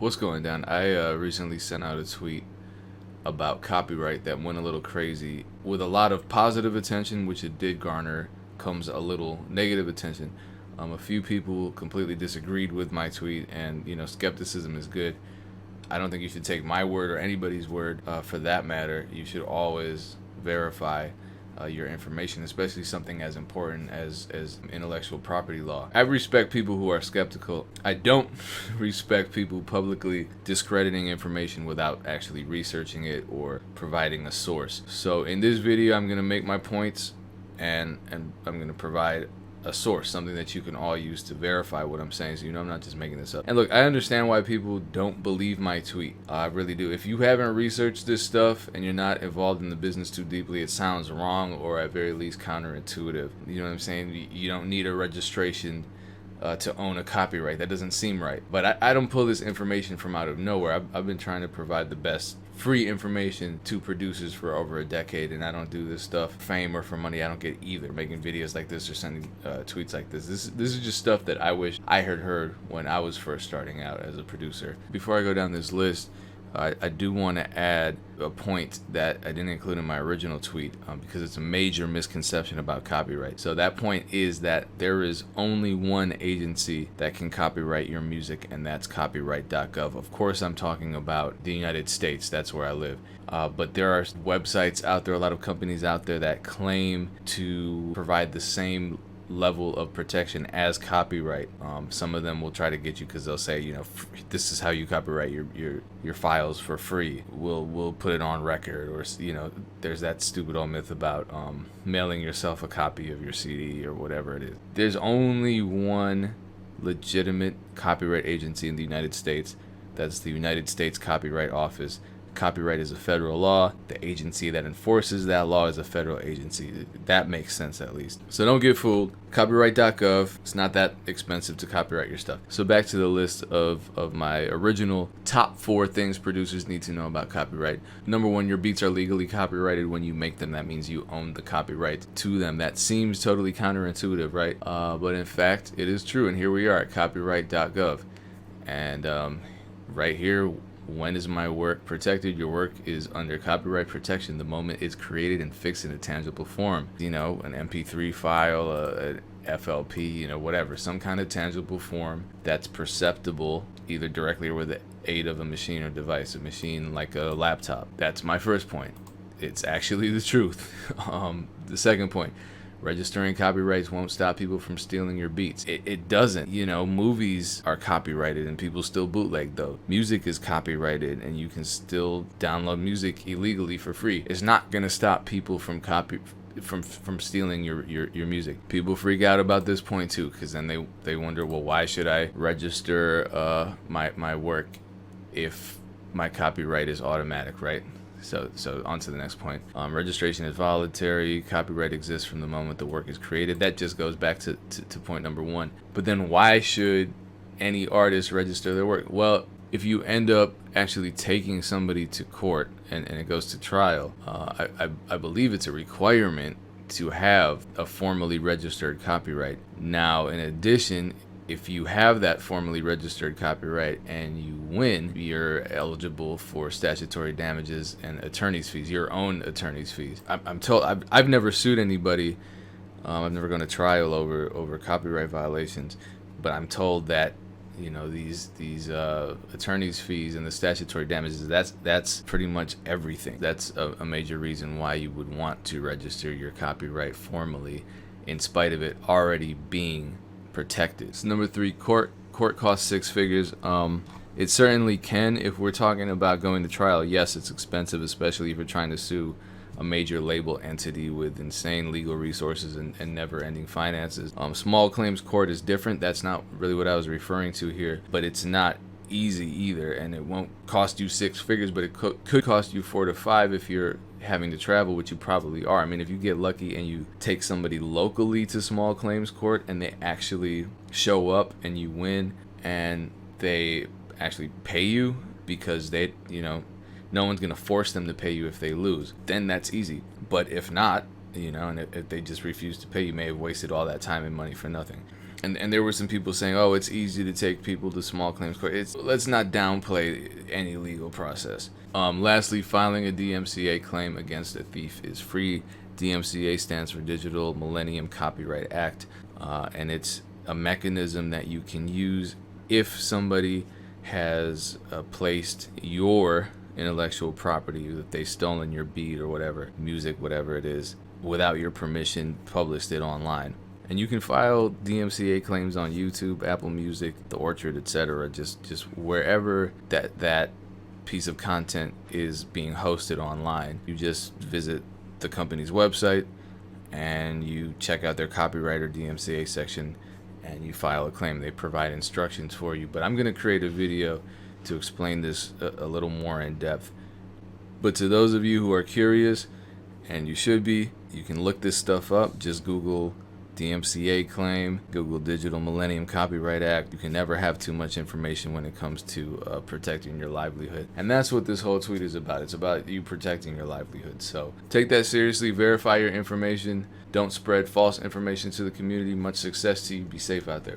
What's going down? I recently sent out a tweet about copyright that went a little crazy with a lot of positive attention, which it did garner, comes a little negative attention. A few people completely disagreed with my tweet, and skepticism is good. I don't think you should take my word or anybody's word for that matter. You should always verify your information, especially something as important as intellectual property law. I respect people who are skeptical. I don't respect people publicly discrediting information without actually researching it or providing a source. So in this video, I'm going to make my points and I'm going to provide a source, something that you can all use to verify what I'm saying, so I'm not just making this up. And look, I understand why people don't believe my tweet. I really do. If you haven't researched this stuff and you're not involved in the business too deeply, it sounds wrong or at very least counterintuitive. You know what I'm saying? You don't need a registration to own a copyright. That doesn't seem right. But I don't pull this information from out of nowhere. I've been trying to provide the best free information to producers for over a decade, and I don't do this stuff for fame or for money. I don't get either making videos like this or sending tweets like this. This is just stuff that I wish I had heard when I was first starting out as a producer. Before I go down this list, I do want to add a point that I didn't include in my original tweet because it's a major misconception about copyright. So that point is that there is only one agency that can copyright your music, and that's copyright.gov. Of course, I'm talking about the United States. That's where I live. But there are websites out there, a lot of companies out there that claim to provide the same level of protection as copyright. Some of them will try to get you because they'll say, this is how you copyright your files for free. We'll put it on record, or there's that stupid old myth about mailing yourself a copy of your CD or whatever it is. There's only one legitimate copyright agency in the United States. That's the United States Copyright Office. Copyright is a federal law. The agency that enforces that law is a federal agency. That makes sense, at least. So don't get fooled. Copyright.gov. It's not that expensive to copyright your stuff. So back to the list of my original top 4 things producers need to know about copyright. Number 1, your beats are legally copyrighted when you make them. That means you own the copyright to them. That seems totally counterintuitive, right? But in fact, it is true. And here we are at copyright.gov. And right here, when is my work protected? Your work is under copyright protection the moment it's created and fixed in a tangible form. An MP3 file, an FLP, whatever, some kind of tangible form that's perceptible either directly or with the aid of a machine or device, a machine like a laptop. That's my first point. It's actually the truth. The second point, registering copyrights won't stop people from stealing your beats. It doesn't. Movies are copyrighted and people still bootleg, though. Music is copyrighted and you can still download music illegally for free. It's not going to stop people from stealing your music. People freak out about this point too, because then they wonder, well, why should I register my work if my copyright is automatic, right? So on to the next point. Registration is voluntary. Copyright exists from the moment the work is created. That just goes back to point number 1. But then why should any artist register their work? Well, if you end up actually taking somebody to court and it goes to trial, I believe it's a requirement to have a formally registered copyright. Now, in addition, if you have that formally registered copyright and you win, you're eligible for statutory damages and attorney's fees, your own attorney's fees. I'm told, I've never sued anybody. I've never gone to trial over copyright violations, but I'm told that these attorney's fees and the statutory damages, that's pretty much everything. That's a major reason why you would want to register your copyright formally, in spite of it already being protected. So number 3, court costs 6 figures. It certainly can if we're talking about going to trial. Yes, it's expensive, especially if you're trying to sue a major label entity with insane legal resources and never-ending finances. Small claims court is different. That's not really what I was referring to here, but it's not easy either, and it won't cost you 6 figures, but it could cost you 4 to 5 if you're having to travel, which you probably are. I mean, if you get lucky and you take somebody locally to small claims court and they actually show up and you win and they actually pay you because no one's going to force them to pay you if they lose, then that's easy. But if not, and if they just refuse to pay, you may have wasted all that time and money for nothing. And there were some people saying, oh, it's easy to take people to small claims court. Let's not downplay any legal process. Lastly, filing a DMCA claim against a thief is free. DMCA stands for Digital Millennium Copyright Act, and it's a mechanism that you can use if somebody has placed your intellectual property, that they've stolen your beat or whatever, music, whatever it is, without your permission, published it online. And you can file DMCA claims on YouTube, Apple Music, The Orchard, etc. Just wherever that piece of content is being hosted online. You just visit the company's website and you check out their copyright or DMCA section and you file a claim. They provide instructions for you. But I'm going to create a video to explain this a little more in depth. But to those of you who are curious, and you should be, you can look this stuff up. Just Google DMCA claim, Google Digital Millennium Copyright Act. You can never have too much information when it comes to protecting your livelihood. And that's what this whole tweet is about. It's about you protecting your livelihood. So take that seriously, verify your information, don't spread false information to the community. Much success to you, be safe out there.